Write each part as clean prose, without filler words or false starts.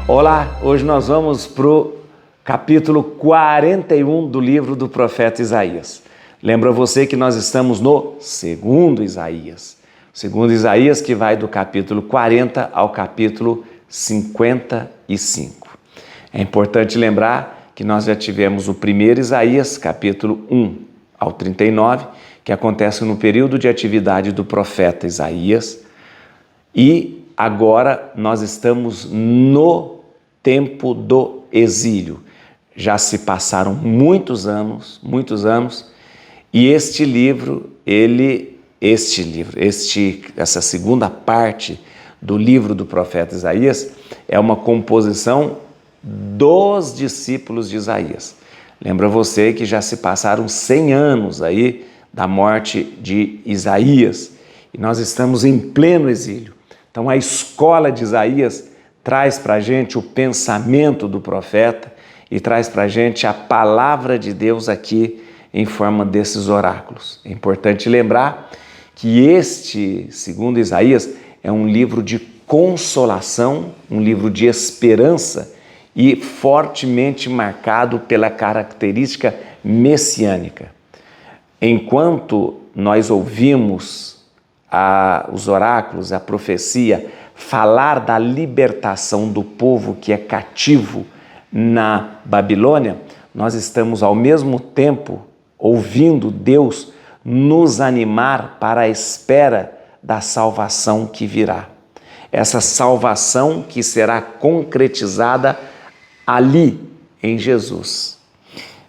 Olá, hoje nós vamos para o capítulo 41 do livro do profeta Isaías. Lembra você que nós estamos no segundo Isaías. O segundo Isaías que vai do capítulo 40 ao capítulo 55. É importante lembrar que nós já tivemos o primeiro Isaías, capítulo 1 ao 39, que acontece no período de atividade do profeta Isaías. E agora nós estamos no tempo do exílio. Já se passaram muitos anos, e essa segunda parte do livro do profeta Isaías é uma composição dos discípulos de Isaías. Lembra você que já se passaram 100 anos aí da morte de Isaías e nós estamos em pleno exílio. Então a escola de Isaías traz para a gente o pensamento do profeta e traz para a gente a palavra de Deus aqui em forma desses oráculos. É importante lembrar que este segundo Isaías é um livro de consolação, um livro de esperança e fortemente marcado pela característica messiânica. Enquanto nós ouvimos os oráculos, a profecia, falar da libertação do povo que é cativo na Babilônia, nós estamos ao mesmo tempo ouvindo Deus nos animar para a espera da salvação que virá. Essa salvação que será concretizada ali em Jesus.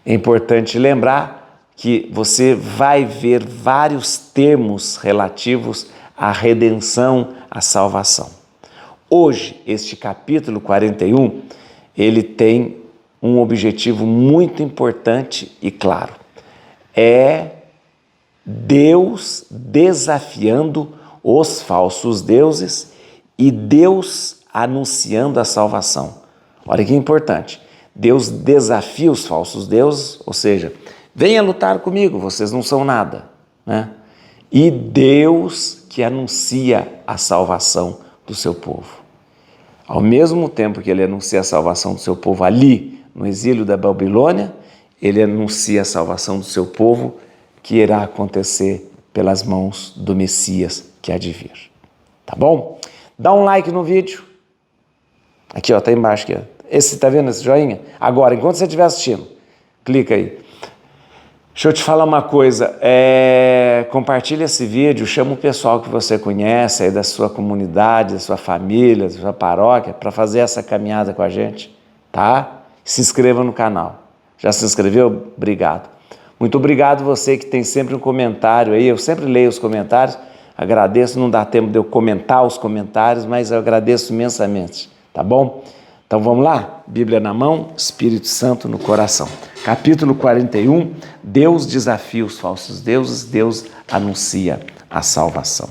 É importante lembrar que você vai ver vários termos relativos à redenção, à salvação. Hoje, este capítulo 41, ele tem um objetivo muito importante e claro. É Deus desafiando os falsos deuses e Deus anunciando a salvação. Olha que importante. Deus desafia os falsos deuses, ou seja, venha lutar comigo, vocês não são nada, né? E Deus que anuncia a salvação do seu povo. Ao mesmo tempo que ele anuncia a salvação do seu povo ali, no exílio da Babilônia, ele anuncia a salvação do seu povo que irá acontecer pelas mãos do Messias que há de vir. Tá bom? Dá um like no vídeo. Aqui, ó, tá embaixo aqui, ó. Tá vendo esse joinha? Agora, enquanto você estiver assistindo, clica aí. Deixa eu te falar uma coisa, compartilha esse vídeo, chama o pessoal que você conhece aí da sua comunidade, da sua família, da sua paróquia, para fazer essa caminhada com a gente, tá? Se inscreva no canal. Já se inscreveu? Obrigado. Muito obrigado você que tem sempre um comentário aí, eu sempre leio os comentários, agradeço, não dá tempo de eu comentar os comentários, mas eu agradeço imensamente, tá bom? Então vamos lá? Bíblia na mão, Espírito Santo no coração. Capítulo 41, Deus desafia os falsos deuses, Deus anuncia a salvação.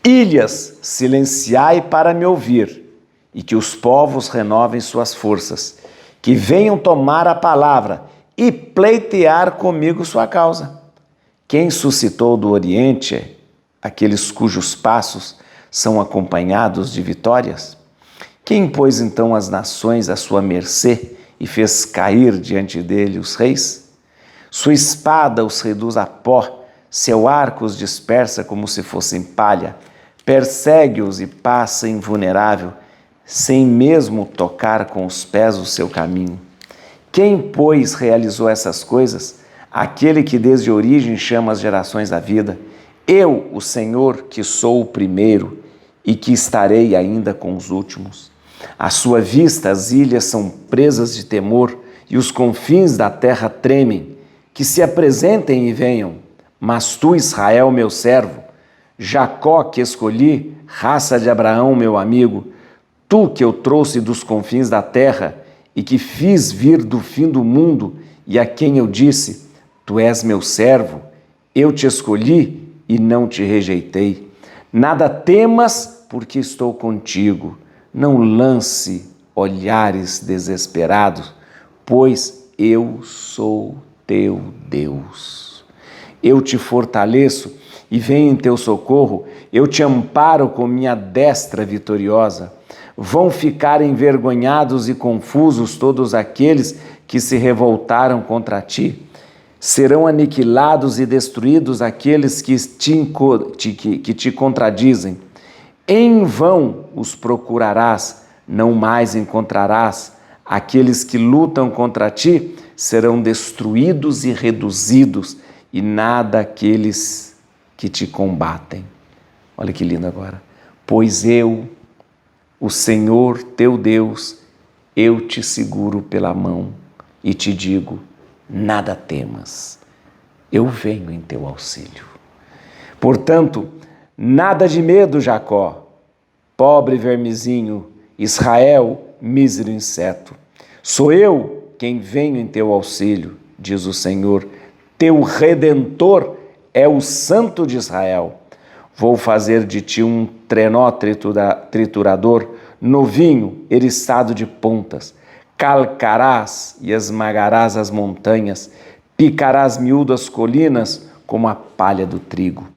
Ilhas, silenciai para me ouvir, e que os povos renovem suas forças, que venham tomar a palavra e pleitear comigo sua causa. Quem suscitou do Oriente aqueles cujos passos são acompanhados de vitórias? Quem pôs então as nações à sua mercê e fez cair diante dele os reis? Sua espada os reduz a pó, seu arco os dispersa como se fossem palha, persegue-os e passa invulnerável, sem mesmo tocar com os pés o seu caminho. Quem, pois, realizou essas coisas? Aquele que desde a origem chama as gerações da vida. Eu, o Senhor, que sou o primeiro e que estarei ainda com os últimos. À sua vista as ilhas são presas de temor e os confins da terra tremem. Que se apresentem e venham. Mas tu, Israel, meu servo, Jacó que escolhi, raça de Abraão, meu amigo, tu que eu trouxe dos confins da terra e que fiz vir do fim do mundo e a quem eu disse, tu és meu servo, eu te escolhi e não te rejeitei. Nada temas, porque estou contigo. Não lance olhares desesperados, pois eu sou teu Deus. Eu te fortaleço e venho em teu socorro, eu te amparo com minha destra vitoriosa. Vão ficar envergonhados e confusos todos aqueles que se revoltaram contra ti. Serão aniquilados e destruídos aqueles que te contradizem. Em vão os procurarás, não mais encontrarás. Aqueles que lutam contra ti serão destruídos e reduzidos, e nada aqueles que te combatem. Olha que lindo agora. Pois eu, o Senhor teu Deus, eu te seguro pela mão e te digo, nada temas, eu venho em teu auxílio. Portanto, nada de medo, Jacó, pobre vermezinho, Israel, mísero inseto. Sou eu quem venho em teu auxílio, diz o Senhor. Teu Redentor é o Santo de Israel. Vou fazer de ti um trenó triturador, novinho, eriçado de pontas. Calcarás e esmagarás as montanhas, picarás miúdas colinas como a palha do trigo.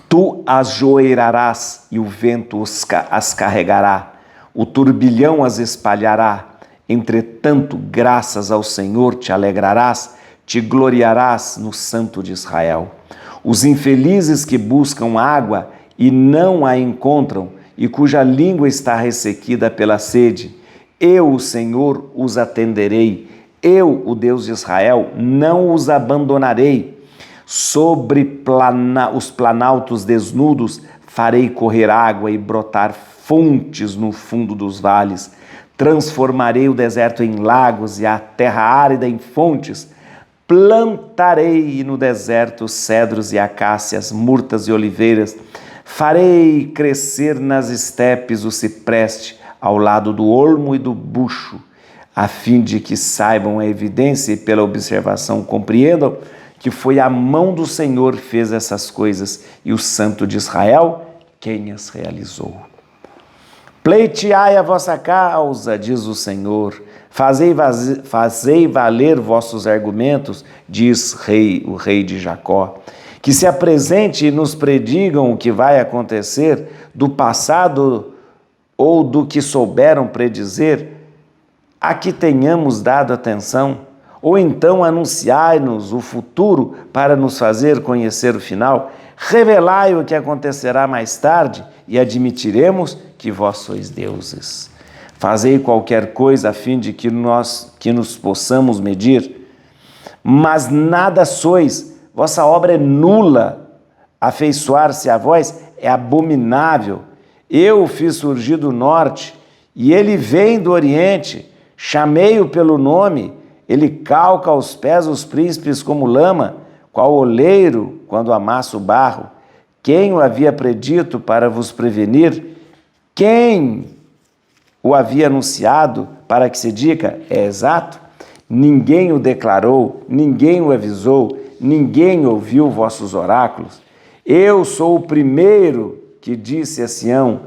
Tu as joeirarás e o vento as carregará, o turbilhão as espalhará. Entretanto, graças ao Senhor te alegrarás, te gloriarás no Santo de Israel. Os infelizes que buscam água e não a encontram, e cuja língua está ressequida pela sede, eu, o Senhor, os atenderei. Eu, o Deus de Israel, não os abandonarei. Sobre os planaltos desnudos farei correr água e brotar fontes no fundo dos vales. Transformarei o deserto em lagos e a terra árida em fontes. Plantarei no deserto cedros e acácias, murtas e oliveiras. Farei crescer nas estepes o cipreste, ao lado do olmo e do bucho, a fim de que saibam a evidência e pela observação compreendam que foi a mão do Senhor que fez essas coisas e o Santo de Israel quem as realizou. Pleiteai a vossa causa, diz o Senhor, fazei valer vossos argumentos, diz o rei de Jacó. Que se apresente e nos predigam o que vai acontecer do passado ou do que souberam predizer, a que tenhamos dado atenção, ou então anunciai-nos o futuro para nos fazer conhecer o final, revelai o que acontecerá mais tarde e admitiremos que vós sois deuses. Fazei qualquer coisa a fim de que nos possamos medir, mas nada sois, vossa obra é nula, afeiçoar-se a vós é abominável. Eu o fiz surgir do norte, e ele vem do oriente. Chamei-o pelo nome, ele calca aos pés os príncipes como lama, qual oleiro quando amassa o barro. Quem o havia predito para vos prevenir? Quem o havia anunciado para que se diga? É exato? Ninguém o declarou, ninguém o avisou, ninguém ouviu vossos oráculos. Eu sou o primeiro que disse a Sião,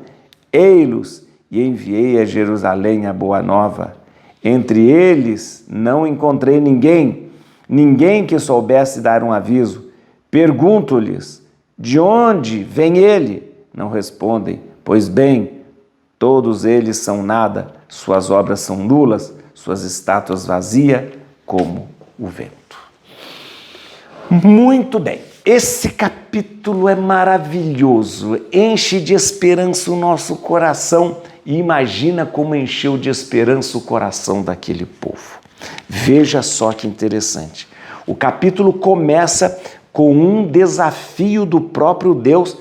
ei-los, e enviei a Jerusalém a boa nova. Entre eles não encontrei ninguém que soubesse dar um aviso. Pergunto-lhes, de onde vem ele? Não respondem, pois bem, todos eles são nada, suas obras são nulas, suas estátuas vazias como o vento. Muito bem. Esse capítulo é maravilhoso, enche de esperança o nosso coração e imagina como encheu de esperança o coração daquele povo. Veja só que interessante. O capítulo começa com um desafio do próprio Deus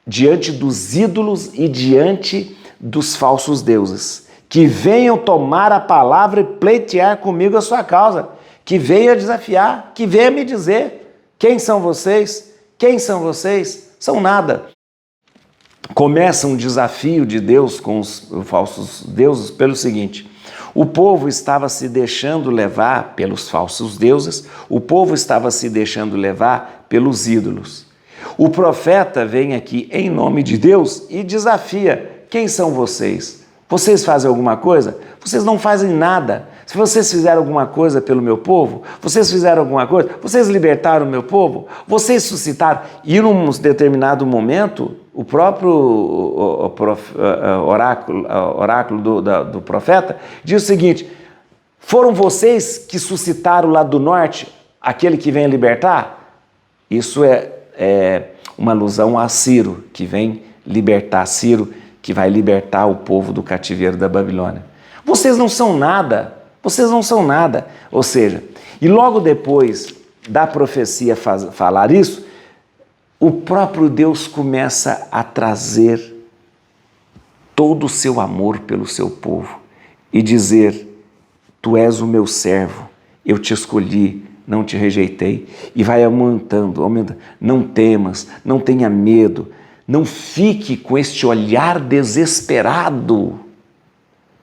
diante dos ídolos e diante dos falsos deuses. Que venham tomar a palavra e pleitear comigo a sua causa. Que venha desafiar, que venha me dizer. Quem são vocês? Quem são vocês? São nada. Começa um desafio de Deus com os falsos deuses pelo seguinte: o povo estava se deixando levar pelos falsos deuses, o povo estava se deixando levar pelos ídolos. O profeta vem aqui em nome de Deus e desafia: quem são vocês? Vocês fazem alguma coisa? Vocês não fazem nada. Se vocês fizeram alguma coisa pelo meu povo, vocês fizeram alguma coisa, vocês libertaram o meu povo, vocês suscitaram. E num determinado momento, o próprio oráculo do profeta diz o seguinte: foram vocês que suscitaram lá do norte aquele que vem libertar? Isso é uma alusão a Ciro, que vem libertar, Ciro, que vai libertar o povo do cativeiro da Babilônia. Vocês não são nada, vocês não são nada. Ou seja, e logo depois da profecia falar isso, o próprio Deus começa a trazer todo o seu amor pelo seu povo e dizer: tu és o meu servo, eu te escolhi, não te rejeitei. E vai aumentando. Não temas, não tenha medo, não fique com este olhar desesperado,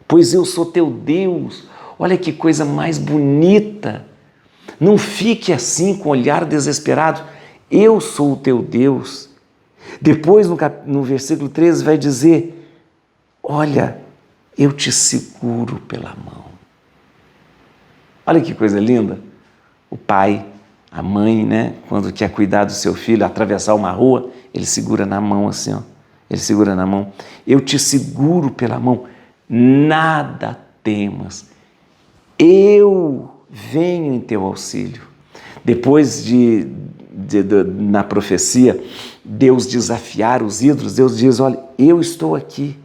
pois eu sou teu Deus. Olha que coisa mais bonita. Não fique assim com olhar desesperado. Eu sou o teu Deus. Depois no versículo 13 vai dizer: olha, eu te seguro pela mão. Olha que coisa linda. O pai, a mãe, né, quando quer cuidar do seu filho, atravessar uma rua, ele segura na mão assim, ó. Ele segura na mão. Eu te seguro pela mão. Nada temas. Eu venho em teu auxílio. Depois na profecia, Deus desafiar os ídolos, Deus diz: olha, eu estou aqui.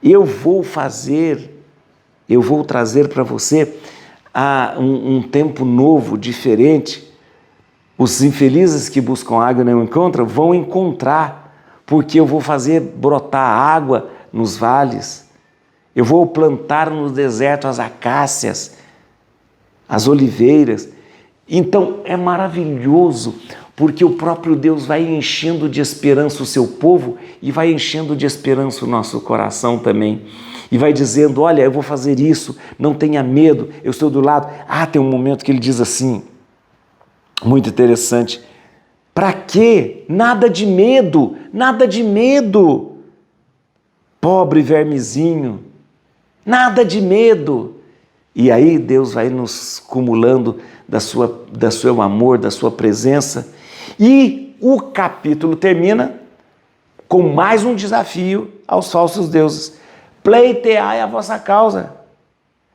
Eu vou trazer para você um tempo novo, diferente. Os infelizes que buscam água e não encontram, vão encontrar, porque eu vou fazer brotar água nos vales, eu vou plantar no deserto as acácias, as oliveiras. Então é maravilhoso, porque o próprio Deus vai enchendo de esperança o seu povo e vai enchendo de esperança o nosso coração também. E vai dizendo: olha, eu vou fazer isso, não tenha medo, eu estou do lado. Tem um momento que ele diz assim, muito interessante: para quê? Nada de medo, pobre vermezinho, nada de medo. E aí Deus vai nos cumulando do seu amor, da sua presença. E o capítulo termina com mais um desafio aos falsos deuses: pleiteai a vossa causa,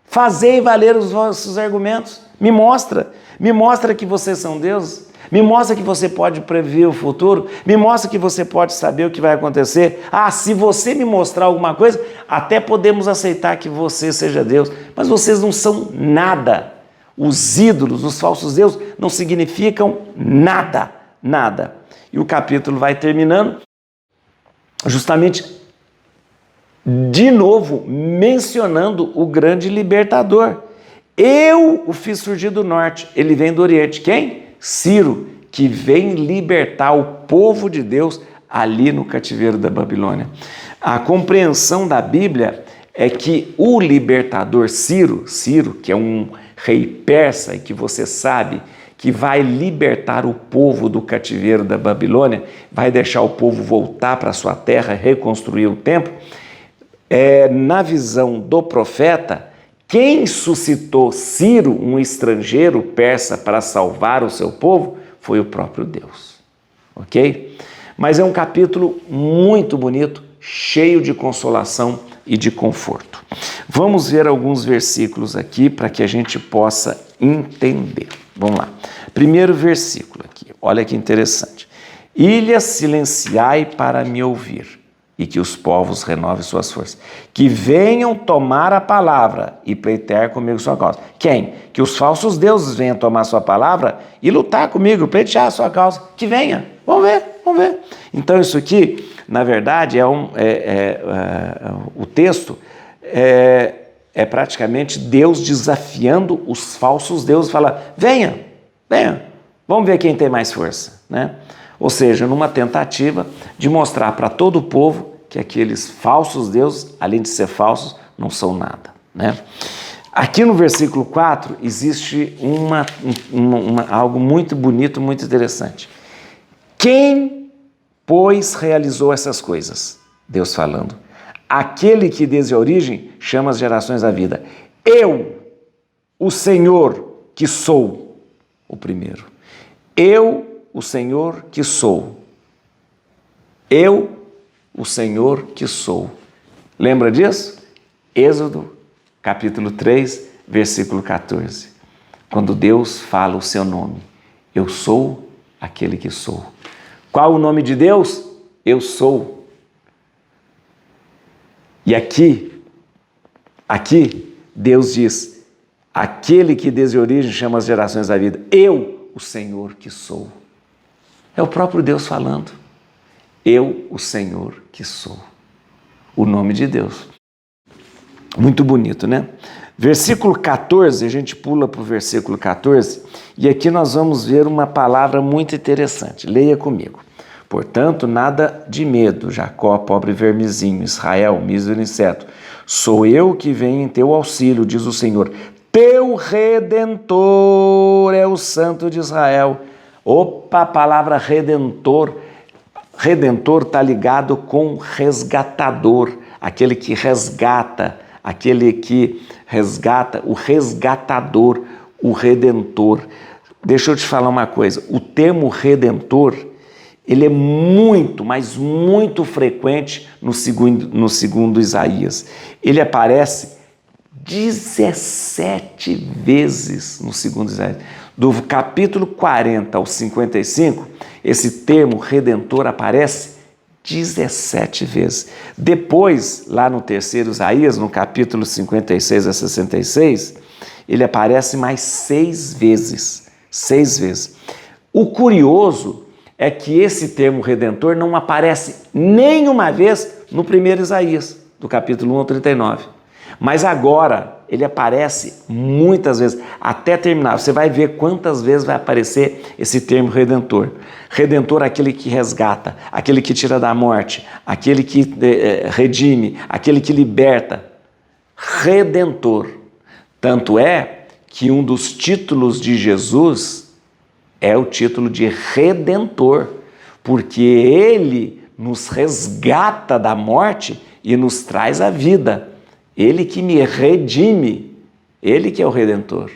fazei valer os vossos argumentos. Me mostra que vocês são deuses, me mostra que você pode prever o futuro, me mostra que você pode saber o que vai acontecer. Se você me mostrar alguma coisa, até podemos aceitar que você seja Deus, mas vocês não são nada. Os ídolos, os falsos deuses, não significam nada. E o capítulo vai terminando justamente de novo mencionando o grande libertador. Eu o fiz surgir do norte, ele vem do oriente. Quem? Ciro, que vem libertar o povo de Deus ali no cativeiro da Babilônia. A compreensão da Bíblia é que o libertador Ciro, que é um rei persa e que você sabe que vai libertar o povo do cativeiro da Babilônia, vai deixar o povo voltar para a sua terra, reconstruir o templo. Na visão do profeta, quem suscitou Ciro, um estrangeiro persa, para salvar o seu povo, foi o próprio Deus. Ok? Mas é um capítulo muito bonito, cheio de consolação e de conforto. Vamos ver alguns versículos aqui para que a gente possa entender. Vamos lá. Primeiro versículo aqui, olha que interessante. Ilhas, silenciai para me ouvir, e que os povos renovem suas forças. Que venham tomar a palavra e pleitear comigo sua causa. Quem? Que os falsos deuses venham tomar sua palavra e lutar comigo, pleitear a sua causa. Que venha. Vamos ver. Então isso aqui, na verdade, o texto é praticamente Deus desafiando os falsos deuses, fala: venha, vamos ver quem tem mais força, né? Ou seja, numa tentativa de mostrar para todo o povo que aqueles falsos deuses, além de ser falsos, não são nada, né? Aqui no versículo 4 existe algo muito bonito, muito interessante. Quem, pois, realizou essas coisas? Deus falando. Aquele que desde a origem chama as gerações à vida. Eu, o Senhor, que sou o primeiro. Eu, o Senhor, que sou. Eu, o Senhor que sou. Lembra disso? Êxodo, capítulo 3, versículo 14. Quando Deus fala o seu nome, eu sou aquele que sou. Qual o nome de Deus? Eu sou. E aqui, Deus diz, aquele que desde a origem chama as gerações da vida, eu, o Senhor que sou. É o próprio Deus falando. Eu, o Senhor que sou. O nome de Deus. Muito bonito, né? Versículo 14, a gente pula para o versículo 14, e aqui nós vamos ver uma palavra muito interessante. Leia comigo. Portanto, nada de medo, Jacó, pobre vermezinho, Israel, mísero inseto. Sou eu que venho em teu auxílio, diz o Senhor. Teu Redentor é o Santo de Israel. Opa, a palavra Redentor. Redentor está ligado com resgatador, aquele que resgata, o resgatador, o Redentor. Deixa eu te falar uma coisa, o termo Redentor, ele é muito, mas muito frequente no segundo Isaías. Ele aparece 17 vezes no segundo Isaías. Do capítulo 40 ao 55, esse termo Redentor aparece 17 vezes. Depois, lá no terceiro Isaías, no capítulo 56 a 66, ele aparece mais 6 vezes. 6 vezes. O curioso é que esse termo Redentor não aparece nenhuma vez no primeiro Isaías, do capítulo 1 ao 39. Mas agora ele aparece muitas vezes, até terminar. Você vai ver quantas vezes vai aparecer esse termo Redentor. Redentor é aquele que resgata, aquele que tira da morte, aquele que redime, aquele que liberta. Redentor. Tanto é que um dos títulos de Jesus é o título de Redentor, porque ele nos resgata da morte e nos traz a vida. Ele que me redime, ele que é o Redentor.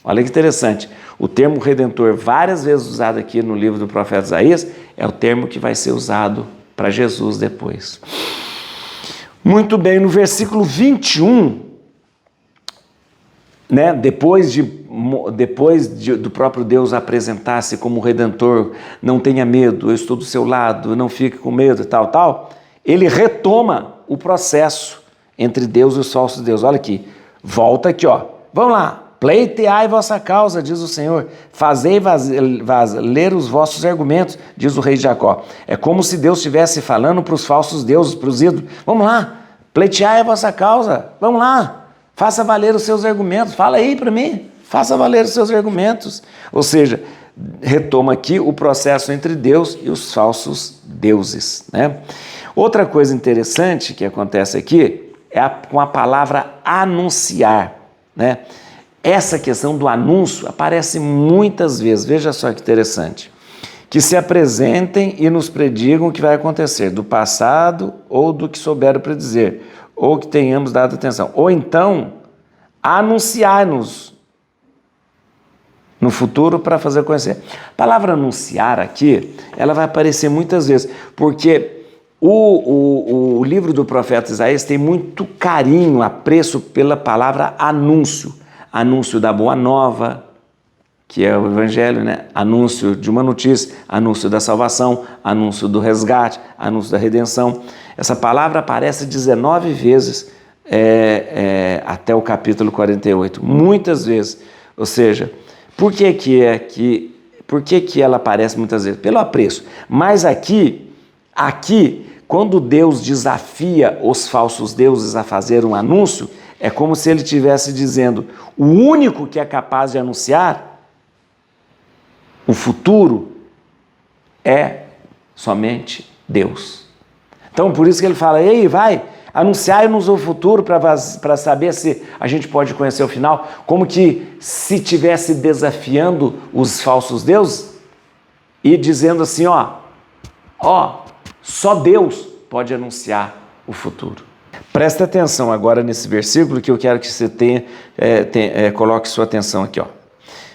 Olha que interessante, o termo Redentor, várias vezes usado aqui no livro do profeta Isaías, é o termo que vai ser usado para Jesus depois. Muito bem, no versículo 21, né, depois do próprio Deus apresentar-se como Redentor, não tenha medo, eu estou do seu lado, não fique com medo e tal, ele retoma o processo entre Deus e os falsos deuses. Olha aqui, volta aqui, ó. Vamos lá, pleiteai vossa causa, diz o Senhor, fazei ler os vossos argumentos, diz o rei de Jacó. É como se Deus estivesse falando para os falsos deuses, para os ídolos. Vamos lá, pleiteai a vossa causa, vamos lá, faça valer os seus argumentos, fala aí para mim, faça valer os seus argumentos. Ou seja, retoma aqui o processo entre Deus e os falsos deuses, né? Outra coisa interessante que acontece aqui é com a palavra anunciar, né? Essa questão do anúncio aparece muitas vezes, veja só que interessante, que se apresentem e nos predigam o que vai acontecer, do passado ou do que souberam predizer, ou que tenhamos dado atenção, ou então anunciar-nos no futuro para fazer conhecer. A palavra anunciar aqui, ela vai aparecer muitas vezes, porque o livro do profeta Isaías tem muito carinho, apreço pela palavra anúncio. Anúncio da boa nova, que é o evangelho, né? Anúncio de uma notícia, anúncio da salvação, anúncio do resgate, anúncio da redenção. Essa palavra aparece 19 vezes até o capítulo 48, muitas vezes. Ou seja, por que ela aparece muitas vezes? Pelo apreço. Mas aqui, quando Deus desafia os falsos deuses a fazer um anúncio, é como se ele estivesse dizendo, o único que é capaz de anunciar o futuro é somente Deus. Então, por isso que ele fala, ei, vai, anunciai-nos o futuro para saber se a gente pode conhecer o final, como que se estivesse desafiando os falsos deuses e dizendo assim, só Deus pode anunciar o futuro. Presta atenção agora nesse versículo que eu quero que você coloque sua atenção aqui.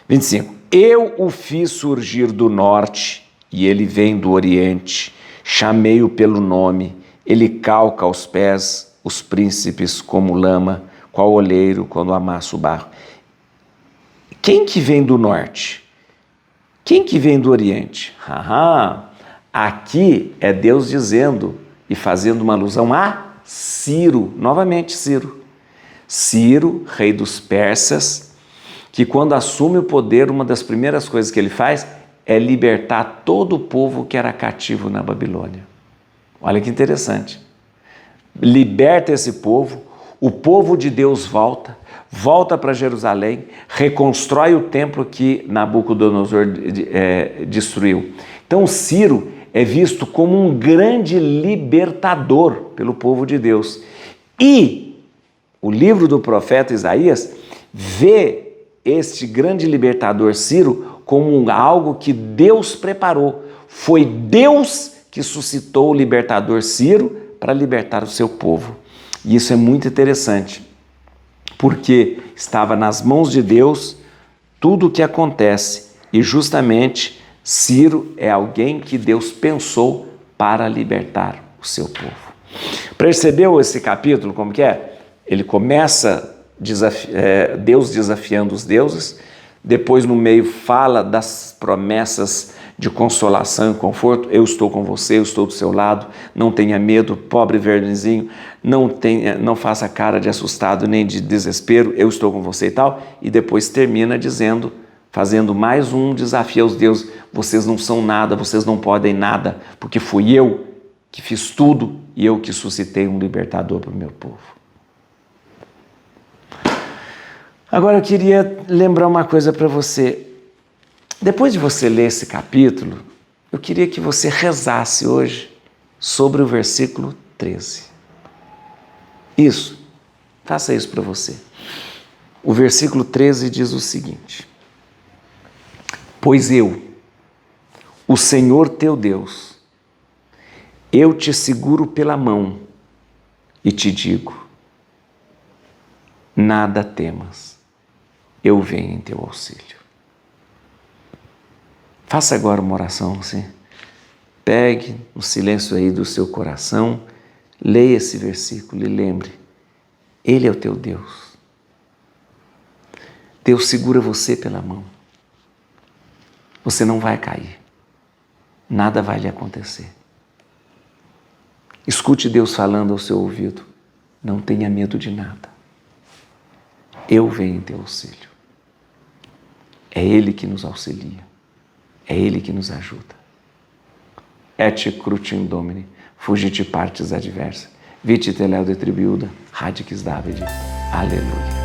25. Eu o fiz surgir do norte e ele vem do oriente. Chamei-o pelo nome Ele calca aos pés os príncipes como lama, qual oleiro quando amassa o barro. Quem que vem do norte? Quem que vem do oriente? Aqui é Deus dizendo e fazendo uma alusão a Ciro, novamente Ciro. Ciro, rei dos persas, que quando assume o poder, uma das primeiras coisas que ele faz é libertar todo o povo que era cativo na Babilônia. Olha que interessante. Liberta esse povo, o povo de Deus volta para Jerusalém, reconstrói o templo que Nabucodonosor destruiu. Então Ciro é visto como um grande libertador pelo povo de Deus. E o livro do profeta Isaías vê este grande libertador Ciro como algo que Deus preparou. Foi Deus que suscitou o libertador Ciro para libertar o seu povo. E isso é muito interessante, porque estava nas mãos de Deus tudo o que acontece, e justamente Ciro é alguém que Deus pensou para libertar o seu povo. Percebeu esse capítulo como que é? Ele começa Deus desafiando os deuses, depois no meio fala das promessas de consolação e conforto. Eu estou com você, eu estou do seu lado, não tenha medo, pobre vermezinho, não faça cara de assustado nem de desespero, eu estou com você e tal. E depois termina dizendo, fazendo mais um desafio aos deuses: vocês não são nada, vocês não podem nada, porque fui eu que fiz tudo e eu que suscitei um libertador para o meu povo. Agora eu queria lembrar uma coisa para você. Depois de você ler esse capítulo, eu queria que você rezasse hoje sobre o versículo 13. Isso, faça isso para você. O versículo 13 diz o seguinte: pois eu, o Senhor teu Deus, eu te seguro pela mão e te digo: nada temas, eu venho em teu auxílio. Faça agora uma oração assim. Pegue o silêncio aí do seu coração, leia esse versículo e lembre: Ele é o teu Deus. Deus segura você pela mão. Você não vai cair. Nada vai lhe acontecer. Escute Deus falando ao seu ouvido: não tenha medo de nada. Eu venho em teu auxílio. É Ele que nos auxilia. É Ele que nos ajuda. Et crutim Domini, fugit partes adversa, vite teleo de tribiuda, radix Davide. Aleluia.